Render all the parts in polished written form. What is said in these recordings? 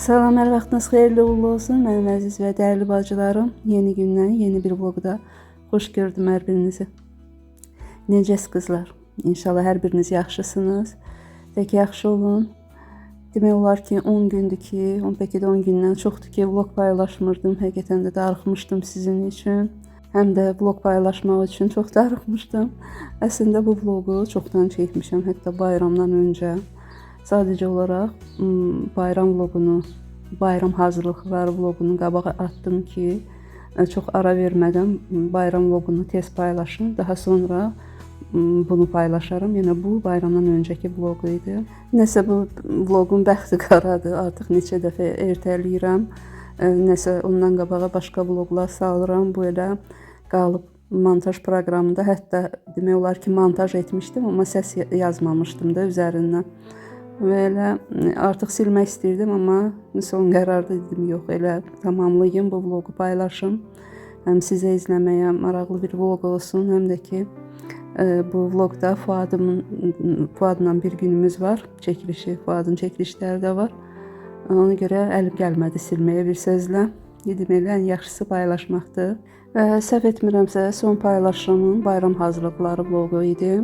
Salam, hər vaxtınız xeyirli uğurlu olsun. Mənim əziz və dəyərli bacılarım. Yeni gündən, yeni bir vlogda xoş gördüm hər birinizi. Necəsiz qızlar? İnşallah hər biriniz yaxşısınız. Tək yaxşı olun. Demək olar ki, 10 gündür ki, bəlkə də 10 gündən çoxdur ki, vlog paylaşmırdım. Həqiqətən də darıxmışdım sizin üçün. Həm də vlog paylaşmaq üçün çox darıxmışdım. Əslində bu vlogu çoxdan çəkmişəm, hətta bayramdan öncə. Sadəcə olaraq bayram vlogunu, bayram hazırlıqları vlogunu qabağa atdım ki, çox ara vermədən bayram vlogunu tez paylaşım. Daha sonra bunu paylaşarım. Yəni bu bayramdan öncəki vloq idi. Nəsə bu vlogun bəxti qaradır. Artıq neçə dəfə ertələyirəm. Nəsə ondan qabağa başqa vloqlar salıram. Bu elə qalıb montaj proqramında. Hətta demək olar ki, montaj etmişdim, amma səs yazmamışdım da üzərindən. Və elə artıq silmək istirdim, amma son qərarda dedim, yox, elə tamamlayım bu vlogu paylaşım. Həm sizə izləməyə maraqlı bir vlog olsun, həm də ki bu vlogda Fuadla bir günümüz var, çəkilişi, Fuadın çəkilişləri də var. Ona görə əlim gəlmədi silməyə bir sözlə. Dedim elə ən yaxşısı paylaşmaqdır. Və səhv etmirəmsə son paylaşımım bayram hazırlıqları vlogu idi.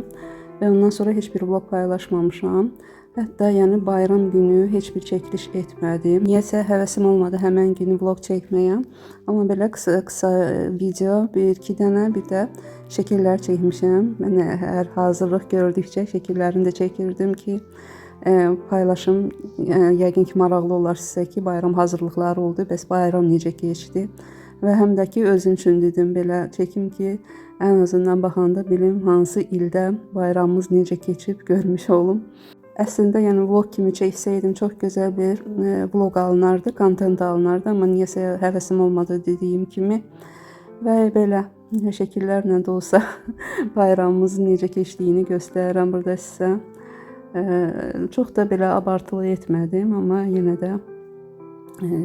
Və ondan sonra heç bir vlog paylaşmamışam. Hətta yəni bayram günü heç bir çəkiliş etmədim. Niyəsə həvəsim olmadı həmən günü vlog çəkməyə. Amma belə qısa video, bir-iki dənə, bir də şəkillər çəkmişəm. Mən hər hazırlıq gördükcə şəkillərini də çəkirdim ki, paylaşım yəqin ki maraqlı olar sizə ki, bayram hazırlıqları oldu. Bəs bayram necə keçdi? Və həm də ki özüm üçün dedim belə çəkim ki, ən azından baxanda bilim hansı ildə bayramımız necə keçib görmüş olum. Əslində yəni vlog kimi çəksəydim çox gözəl bir vlog alınardı, kontent alınardı, amma niyəsə həvəsim olmadı dediyim kimi. Və belə şəkillərlə də olsa bayramımızın necə keçdiyini göstərirəm burada sizə. Çox da belə abartılı etmədim, amma yenə də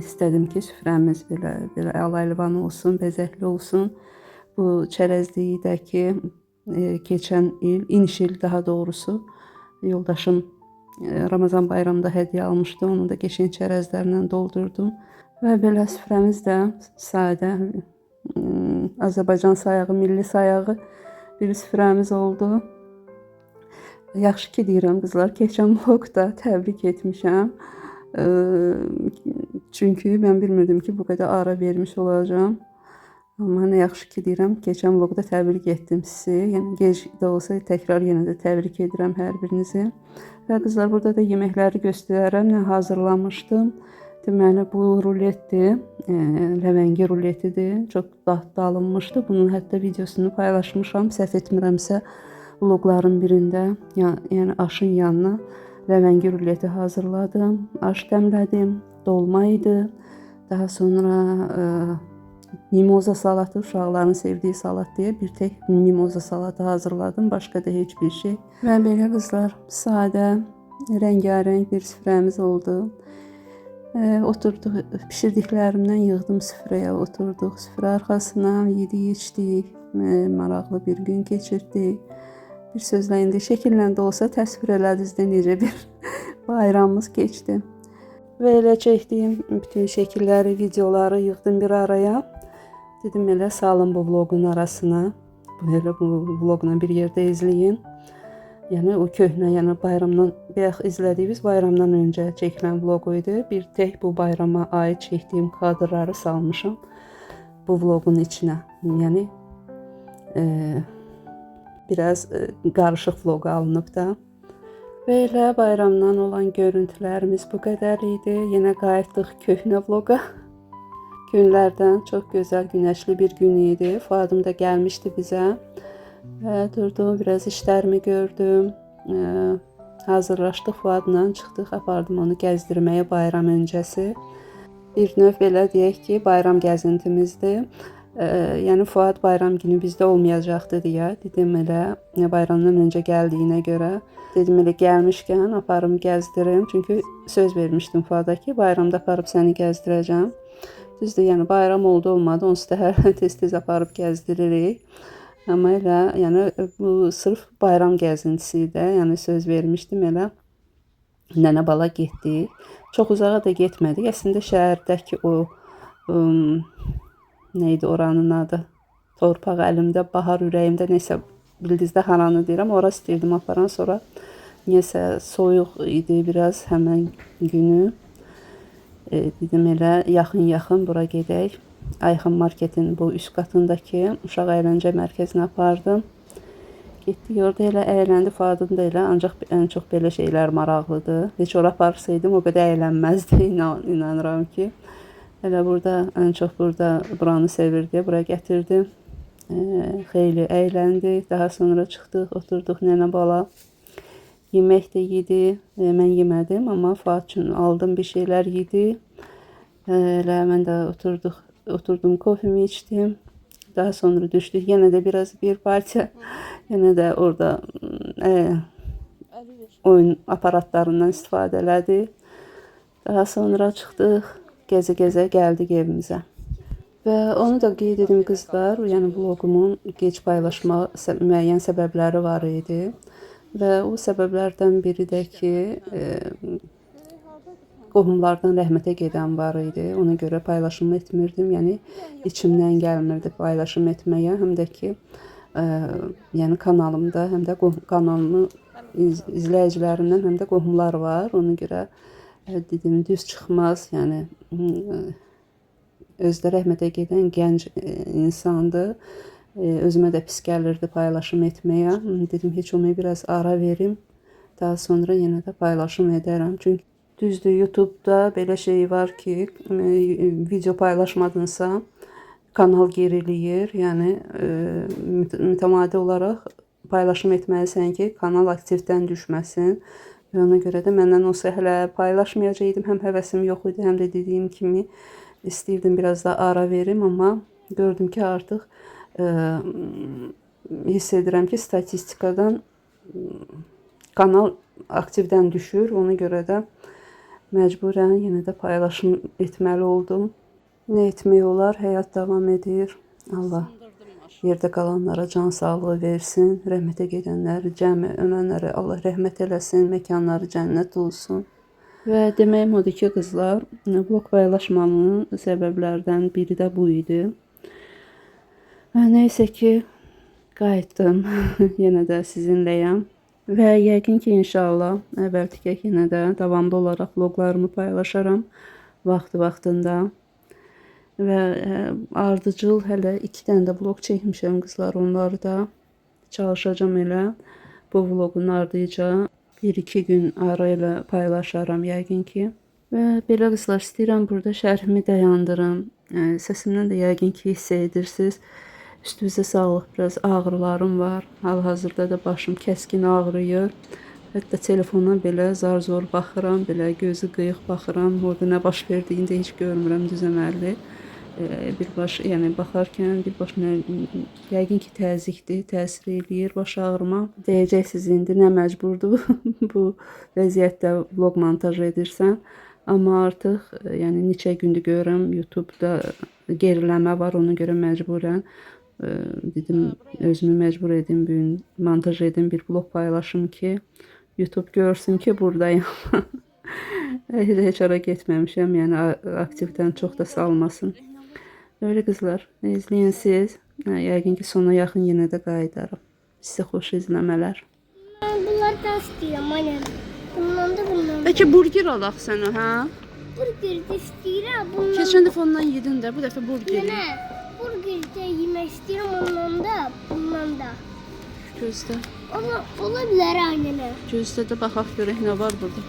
istədim ki, süfrəmiz belə alaylıvan olsun, bəzəkli olsun. Bu çərəzlikdəki keçən il, iniş il daha doğrusu, yoldaşım Ramazan bayramında hədiyyə almışdı. Onu da qəşəng çərəzlərlə doldurdum. Və belə süfrəmiz də sadə, Azərbaycan sayağı, milli sayağı bir süfrəmiz oldu. Yaxşı ki deyirəm qızlar, keçən vlogda təbrik etmişəm. Çünki mən bilmirdim ki, bu qədər ara vermiş olacağım. Amma nə yaxşı ki deyirəm, keçən vlogda təbrik etdim sizi. Yəni gec də olsa təkrar yenə də təbrik edirəm hər birinizi. Və qızlar, burada da yeməkləri göstərərəm, nə hazırlamışdım. Deməli bu ruletdir, ləvəngi ruletidir. Çox dadlı alınmışdı. Bunun hətta videosunu paylaşmışam. Səhv etmirəmsə vlogların birində, yəni aşın yanına ləvəngi ruleti hazırladım. Aş dəmlədim, dolma idi. Daha sonra mimoza salatı, uşaqların sevdiyi salat deyə bir tək mimoza salatı hazırladım. Başqa da heç bir şey. Və belə qızlar, sadə, rəngarəng bir süfrəmiz oldu. Oturduq, pişirdiklərimdən yığdım süfrəyə, oturduq. Süfrə arxasına yedik, içdik, maraqlı bir gün keçirdik. Bir sözlə indi şəkillə də olsa təsvir elədiniz də necə bir bayramımız keçdi. Və elə çəkdiyim bütün şəkilləri, videoları yığdım bir araya. Dedim elə salın bu vlogun arasına. Elə bu vloqla bir yerdə izləyin. Yəni o köhnə, yəni bayramdan bayaq izlədiyimiz bayramdan öncə çəkilən vloq idi. Bir tək bu bayrama aid çəkdiyim kadrları salmışam bu vloqun içinə. Yəni biraz qarışıq vloq alınıb da. Və elə bayramdan olan görüntülərimiz bu qədər idi. Yenə qayıtdıq köhnə vloqa. Günlərdən çox gözəl günəşli bir gün idi. Fuadım da gəlmişdi bizə. Və durdum, biraz işlərimi gördüm. Hazırlaşdıq Fuadla, çıxdıq, apardım onu gəzdirməyə bayram öncəsi. Bir növ belə deyək ki, bayram gəzintimizdir. Yəni Fuad bayram günü bizdə olmayacaqdı deyə dedim elə bayramdan öncə gəldiyinə görə. Dedim elə gəlmişkən aparım gəzdirim. Çünki söz vermişdim Fuada ki, bayramda aparıb səni gəzdirəcəm. Düzdür, yəni bayram oldu olmadı, onsuz da hər tez-tez aparıb gəzdiririk. Amma elə, yəni bu sırf bayram gəzintisi idi. Yəni söz vermişdim elə. Nənə bala getdik. Çox uzağa da getmədik. Əslində şəhərdəki o neydi oranın adı? Torpaq əlimdə, bahar ürəyimdə, nəsə bildizdə haranı deyirəm. Ora istəyirdim aparan, sonra niyəsə soyuq idi biraz həmən günü. Dedim elə yaxın bura gedək. Ayxan marketin bu üst qatındakı uşaq əyləncə mərkəzinə apardım. Getdik orada elə əyləndik, Fadıl da elə, ancaq ən çox belə şeylər maraqlıdır. Heç ora aparsaydım o qədər əylənməzdi, inanıram ki. Elə burada, ən çox burada buranı sevirdi, bura gətirdim. Xeyli əyləndik, daha sonra çıxdıq, oturduq nənə bala. Yemək də yedi, mən yemədim, amma Fuad üçün aldım bir şeylər yedi. Elə mən də oturdum, kofemi içdim. Daha sonra düşdük, yenə də biraz bir parça, yenə də orada oyun aparatlarından istifadə elədik. Daha sonra çıxdıq, gəzə-gəzə gəldik evimizə. Və onu da qeyd edim qızlar, yəni vlogumun gec paylaşma müəyyən səbəbləri var idi. Və o səbəblərdən biri də ki, qohumlardan rəhmətə gedən var idi. Ona görə paylaşım etmirdim. Yəni içimdən gəlmirdi paylaşım etməyə. Həm də ki, yəni kanalımda, həm də kanalımın izləyicilərindən həm də qohumlar var. Ona görə dedim düz çıxmaz. Yəni özdə rəhmətə gedən gənc insandır. Özümə də pis gəlirdi paylaşım etməyə. Dedim heç olmaya biraz ara verim. Daha sonra yenə də paylaşım edərəm. Çünki düzdür, YouTube'da belə şey var ki, video paylaşmadınsa kanal geriləyir. Yəni mütəmadi olaraq paylaşım etməlisən ki, kanal aktivdən düşməsin. Və ona görə də məndən olsa hələ paylaşmayacaqdım. Həm həvəsim yox idi, həm də dediyim kimi istəyirdim biraz da ara verim, amma gördüm ki, artıq hiss edirəm ki, statistikadan kanal aktivdən düşür. Ona görə də məcburən yenə də paylaşım etməli oldum. Nə etmək olar? Həyat davam edir. Allah yerdə qalanlara can sağlığı versin. Rəhmətə gedənləri, cəmi ölənləri Allah rəhmət eləsin. Məkanları cənnət olsun. Və deməyim odur ki, qızlar, vlog paylaşmamın səbəblərdən biri də bu idi. Və nəysə ki, qayıtdım. Yenə də sizinləyəm. Və yəqin ki, inşallah əvvəlki yenə də davamlı olaraq vloqlarımı paylaşaram vaxtında. Və ardıcıl hələ 2 dənə də vloq çəkmişəm qızlar, onları da çalışacağam elə bu vloqun ardıca 1-2 gün ara ilə paylaşaram yəqin ki. Və belə qızlar, istəyirəm burada şərhimi dayandırım. Səsimdən də yəqin ki, hiss edirsiniz. Üstünüzə sağlıq, biraz ağrılarım var. Hal-hazırda da başım kəskin ağrıyır. Hətta telefona belə zar-zor baxıram, belə gözü qıyıq baxıram. Orada nə baş verdiyini də heç görmürəm düzəməlli. Yəni baxarkən birbaşa yəqin ki, təzyiqdir, təsir eləyir baş ağrıma. Deyəcəksiniz indi nə məcburdur bu vəziyyətdə vlog montaj edirsən. Amma artıq yəni neçə gündür görürəm YouTube-da geriləmə var, ona görə məcburən dedim özümü məcbur edim bu gün montaj edim, bir vlog paylaşım ki YouTube görsün ki buradayım. Heç ara getməmişəm, yəni aktivdən çox da salmasın. Öyle qızlar, izləyin siz. Yəqin ki sona yaxın yenə də qayıdarım. Sizə xoş izləmələr. Bunlar da istəyirəm, anne. Bundan da. Bəlkə burger alaq sənə, hə? Burger də istəyirəm, bundan. Keçən dəfə ondan yedin də, bu dəfə burger. Nənə, burger də yemək istəyirəm, ondan da, bundan da. Gözdə. Ola bilər annene. Gözdə də baxaq görək nə var burada.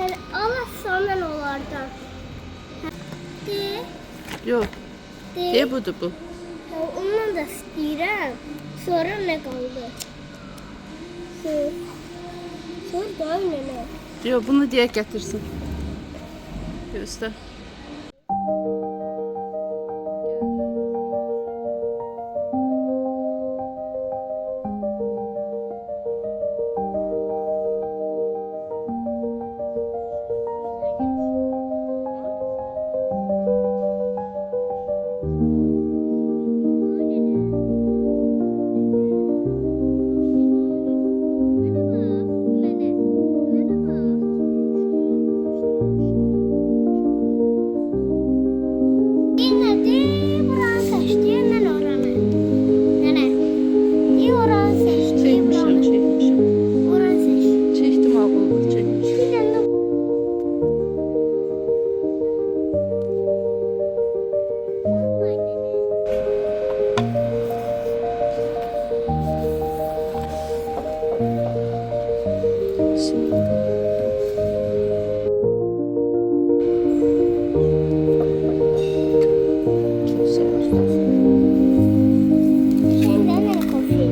Hələ alassan onlardan. De. Yox. De budur bu. Ondan da istəyirəm. Sonra nə qaldı? Sonra da nənə. Yox, bunu deyə gətirsin. Gözdə. Senden de kofi.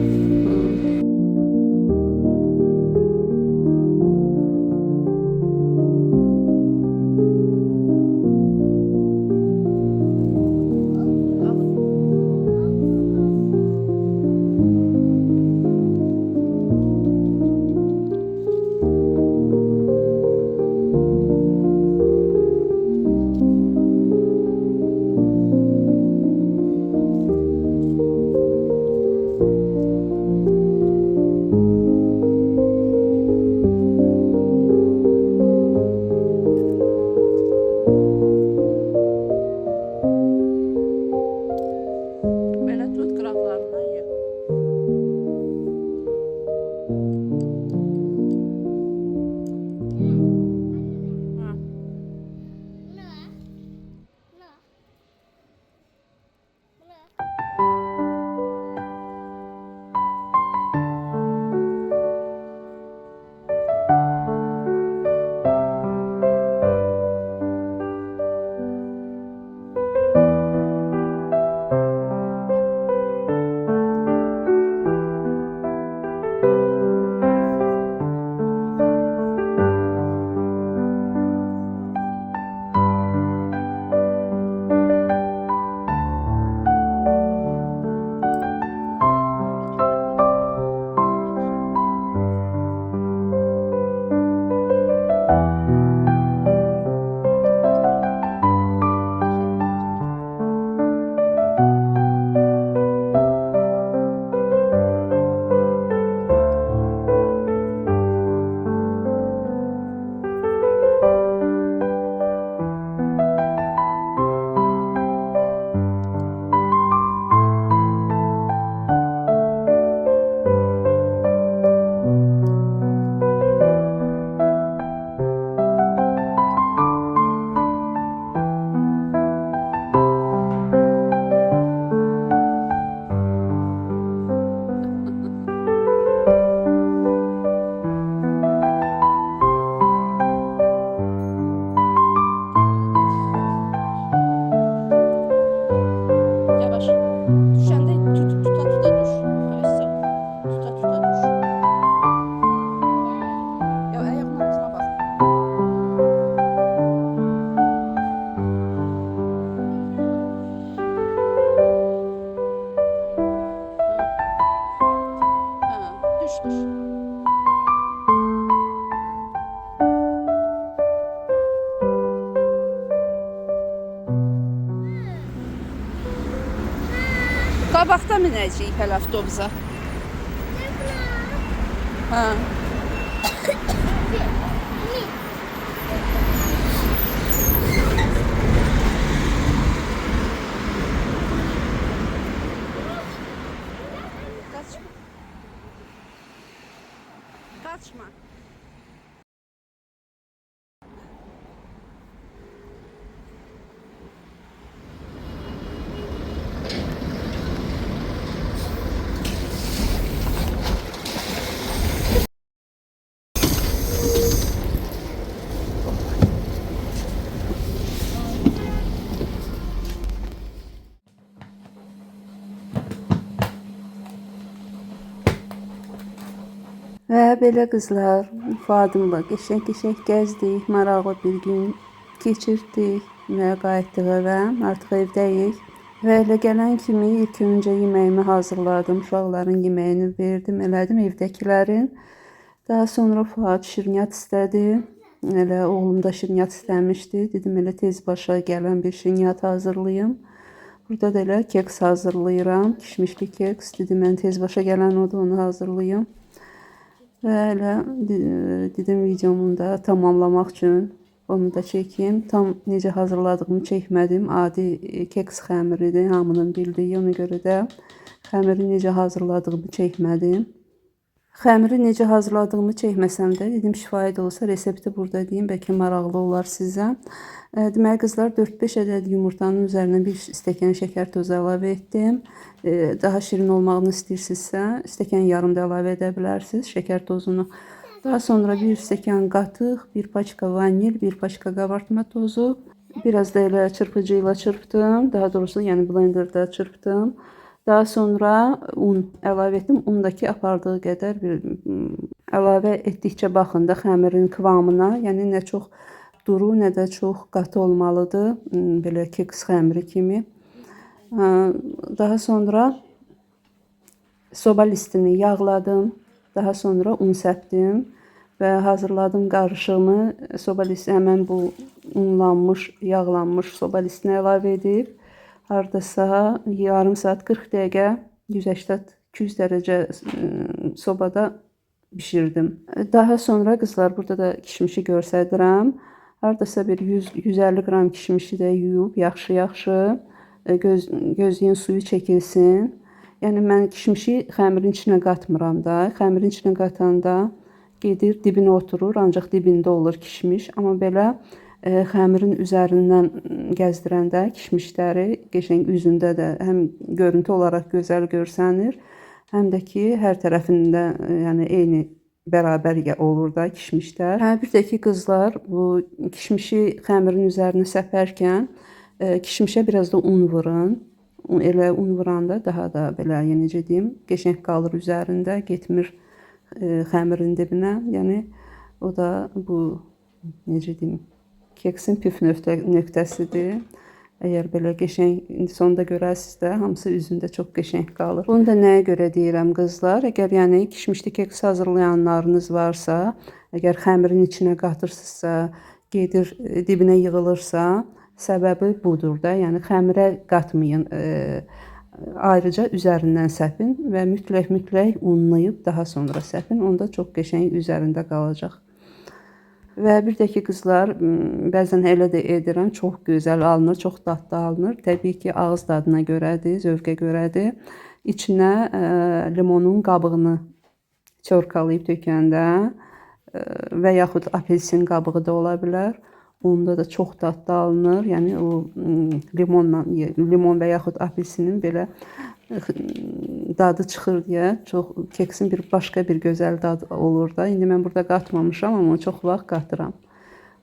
Belə tut qıraqlarından ye. Ha. Ne? Ne? Ne? Yavaş. Düşəndə tuta düş. Aysa. Tuta düş. Ya ayağının altına bax. Ha, düş. Qabaqda minəcəyik hələ avtobusa. Ha. Kaçma. Və belə qızlar, Fadımla qəşəng-qəşəng gəzdik, maraqlı bir gün keçirdik və qayıtdıq evə. Artıq evdəyik. Və elə gələn kimi ilk öncə yeməyimi hazırladım, uşaqların yeməyini verdim, elədim evdəkilərin. Daha sonra Fuad şirniyyat istədi. Elə oğlum da şirniyyat istəmişdi. Dedim elə tez başa gələn bir şirniyyat hazırlayım. Burada da elə keks hazırlayıram, kişmişli keks. Dedim mən tez başa gələn odur, onu hazırlayım. Və elə dedim videomu da tamamlamaq üçün onu da çəkeyim. Tam necə hazırladığımı çəkmədim. Adi keks xəmiridir, hamının bildiyi. Ona görə də xəmiri necə hazırladığımı çəkmədim. Xəmiri necə hazırladığımı çəkməsəm də dedim şifaid olsa resepti burada deyim, bəlkə maraqlı olar sizə. Deməli qızlar 4-5 ədəd yumurtanın üzərinə 1 stəkan şəkər tozu əlavə etdim. Daha şirin olmağını istəyirsinizsə stəkan yarım da əlavə edə bilərsiniz şəkər tozunu. Daha sonra bir stəkan qatıq, bir paçka vanil, bir paçka qabartma tozu. Biraz da elə çırpıcı ilə çırpdım. Daha doğrusu yəni blenderda çırpdım. Daha sonra un əlavə etdim. Undakı apardığı qədər bir əlavə etdikcə baxın da xəmirin kıvamına. Yəni nə çox duru, nə də çox qatı olmalıdır. Belə keks xəmiri kimi. Daha sonra soba listini yağladım. Daha sonra un səpdim və hazırladığım qarışığımı soba listi həmən bu unlanmış, yağlanmış soba listinə əlavə edib hardasa yarım saat 40 dəqiqə 180-200 dərəcə sobada bişirdim. Daha sonra qızlar burada da kişmişi göstərirəm. Hardasa bir 100-150 qram kişmişi də yuyub yaxşı-yaxşı gözləyin suyu çəkilsin. Yəni mən kişmişi xəmirin içinə qatmıram da. Xəmirin içinə qatanda gedir dibinə oturur, ancaq dibində olur kişmiş. Amma belə xəmirin üzərindən gəzdirəndə kişmişləri qəşəng üzündə də həm görüntü olaraq gözəl görsənir, həm də ki hər tərəfində yəni eyni bərabər olur da kişmişlər. Bir də ki qızlar, bu kişmişi xəmirin üzərinə səpərkən kişmişə biraz da un vurun. Elə un vuranda daha da belə necə deyim, qəşəng qalır üzərində, getmir xəmirin dibinə. Yəni o da bu necə deyim, keksin püf nöqtəsidir. Əgər belə qəşəng, indi sonda görəsiniz də hamısı üzündə çox qəşəng qalır. Bunu da nəyə görə deyirəm qızlar? Əgər yəni kişmişli keks hazırlayanlarınız varsa, əgər xəmirin içinə qatırsınızsa, gedir dibinə yığılırsa, səbəbi budur da. Yəni xəmirə qatmayın. Ayrıca üzərindən səpin və mütləq unlayıb daha sonra səpin. Onda çox qəşəng üzərində qalacaq. Və bir də ki qızlar, bəzən elə də edirəm, çox gözəl alınır, çox dadlı alınır. Təbii ki ağız dadına görədir, zövqə görədir. İçinə limonun qabığını çorkalayıb tökəndə və yaxud apelsin qabığı da ola bilər. Onda da çox dadlı alınır. Yəni o limon və yaxud apelsinin belə dadı çıxır deyə çox keksin başqa bir gözəl dad olur da. İndi mən burada qatmamışam, amma çox vaxt qatıram.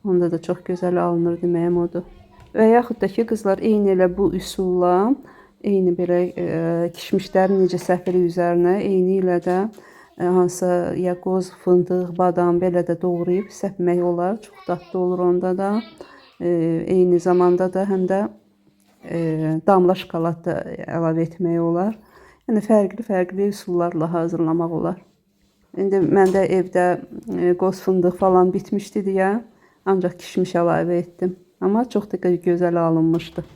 Onda da çox gözəl alınır deməyim odur. Və yaxud da ki qızlar, eyni elə bu üsulla, eyni belə kişmişləri necə səpirik üzərinə, eyni ilə də hansısa ya qoz, fındıq, badam belə də doğrayıb səpmək olar. Çox dadlı olur onda da. Eyni zamanda da həm də damla şokolad da əlavə etmək olar. Yəni fərqli üsullarla hazırlamaq olar. İndi məndə evdə qoz, fındıq falan bitmişdi deyə ancaq kişmiş əlavə etdim. Amma çox da gözəl alınmışdı.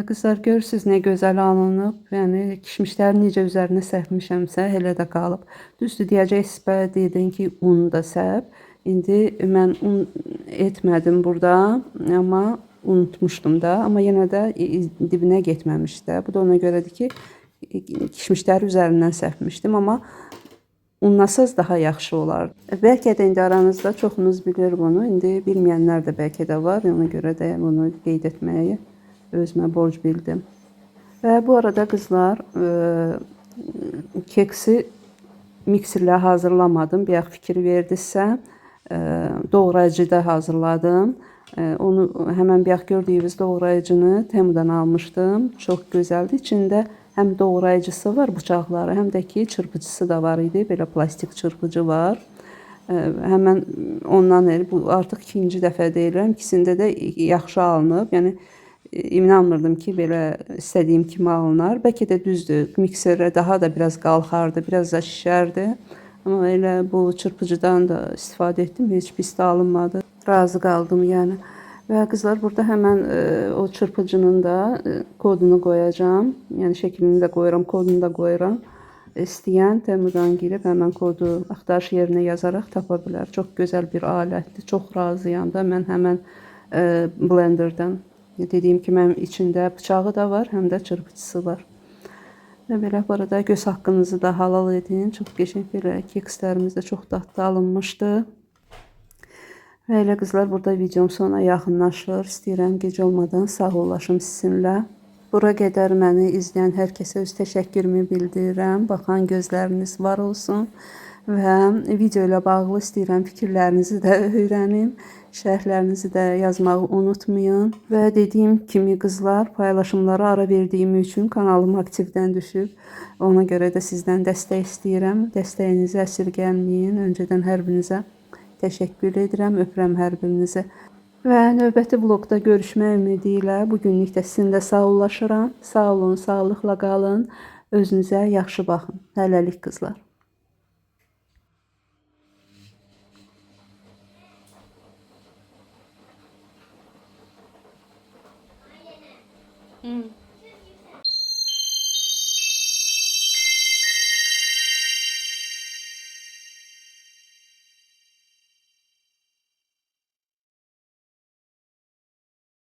Qızlar, görürsünüz nə gözəl alınıb. Yəni kişmişləri necə üzərinə səpmişəmsə, elə də qalıb. Düzdür, deyəcəksiniz, dedin ki, un da səp. İndi mən un etmədim burada, amma unutmuşdum da. Amma yenə də dibinə getməmişdi də. Bu da ona görədir ki, kişmişləri üzərindən səpmişdim, amma unlasaz daha yaxşı olar. Bəlkə də indi aranızda çoxunuz bilir bunu. İndi bilməyənlər də bəlkə də var. Ona görə də bunu qeyd etməyi özümə borc bildim. Və bu arada qızlar, keksi mikserlə hazırlamadım. Bayaq fikir verdinizsə, doğrayıcıda hazırladım. Onu həmən bayaq gördüyünüz doğrayıcını Temu'dan almışdım. Çox gözəldir. İçində həm doğrayıcısı var, bıçaqları, həm də ki çırpıcısı da var idi. Belə plastik çırpıcı var. Həmən ondan bu artıq ikinci dəfə deyirəm. İkisində də yaxşı alınıb. Yəni inanmırdım ki, belə istədiyim kimi alınar. Bəlkə də düzdür, mikserə daha da biraz qalxardı, biraz da şişərdi. Amma elə bu çırpıcıdan da istifadə etdim, heç pis də alınmadı. Razı qaldım yəni. Və qızlar, burada həmən o çırpıcının da kodunu qoyacağım. Yəni şəklini də qoyuram, kodunu da qoyuram. istəyən Temudan girib həmən kodu axtarış yerinə yazaraq tapa bilər. Çox gözəl bir alətdir. Çox razıyam da mən həmən blenderdən. Dediyim kimi mənim içində bıçağı da var, həm də çırpıcısı var. Və belə bu arada göz haqqınızı da halal edin. Çox qəşəng belə kekslərimiz də çox dadlı alınmışdı. Və elə qızlar, burada videom sona yaxınlaşır. İstəyirəm gec olmadan sağollaşım sizinlə. Bura qədər məni izləyən hər kəsə öz təşəkkürümü bildirirəm. Baxan gözləriniz var olsun. Və video ilə bağlı istəyirəm fikirlərinizi də öyrənim. Şərhlərinizi də yazmağı unutmayın. Və dediyim kimi qızlar, paylaşımlara ara verdiyim üçün kanalım aktivdən düşüb. Ona görə də sizdən dəstək istəyirəm. Dəstəyinizi əsirgəməyin. Öncədən hər birinizə təşəkkür edirəm. Öpürəm hər birinizi. Və növbəti vlogda görüşmək ümidi ilə bugünlük də sizinlə sağollaşıram. Sağ olun, sağlıqla qalın. Özünüzə yaxşı baxın. Hələlik qızlar. Mm.